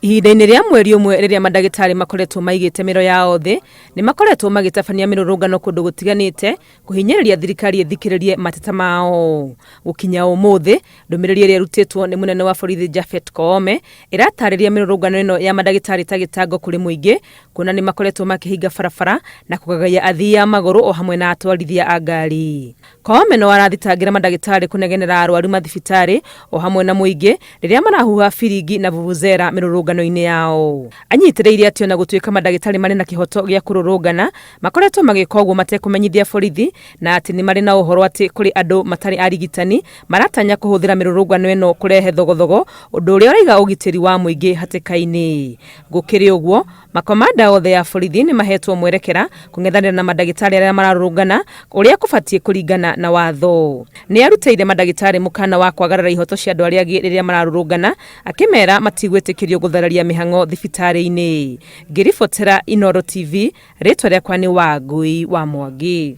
Ihinda-inĩ rĩa mweri ũmwe rĩrĩa mandagĩtarĩ makoretwo maigĩte mĩro yao thĩ, nĩ makoretwo magĩtabania mĩrũrũngano kũndũ gũtiganĩte kũhinyĩrĩria thirikari ĩthikĩrĩrie mateta mao. Gũkinya ũmũthĩ, ndũmĩrĩri ĩrĩa ĩrutĩtwo nĩ mũnene wa borithi Japhet Koome ĩratarĩria mĩrũrũngano ĩno ya mandagĩtarĩ ta gĩtango kũrĩ mũingĩ, kuona nĩ makoretwo makĩhinga barabara na kũgagaia athii a magũrũ o hamwe na atwarithia a ngari. Koome no arathitangĩra mandagĩtarĩ kũnegenera arwaru mathibitarĩ o hamwe na mũingĩ rĩrĩa marahuha biringi na vuvuzela mĩrũrũngano-inĩ yao. Anyitĩrĩire atĩ ona gũtuĩka mandagĩtarĩ marĩ na kĩhoto gĩa kũrũrũngana, makoretwo magĩka ũguo matekũmenyithia borithi, na atĩ nĩ marĩ na ũhoro atĩ kũrĩ andũ matarĩ arigitani maratanya kũhũthĩra mĩrũrũngano ĩno kũrehe thogothogo, ũndũ ũrĩa ũraiga ũgitĩri wa mũingĩ hatĩka-inĩ. Gũkĩrĩ ũguo, makomanda othe ya borithi nĩ mahetwo mwerekera kũng'ethanĩra na mandagĩtarĩ arĩa mararũrũngana ũrĩa kũbatiĩ kũringana na watho. Nĩ arutĩire mandagĩtarĩ mũkana wa kwagarara ihoto cia andũ arĩa angĩ rĩrĩa mararũrũngana, akĩmera matigwĩtĩkĩrio gũthararia mĩhang'o thibitarĩ-inĩ. Ngĩribotera Inooro TV, rĩtwa rĩakwa nĩ Wangui wa Mwangi.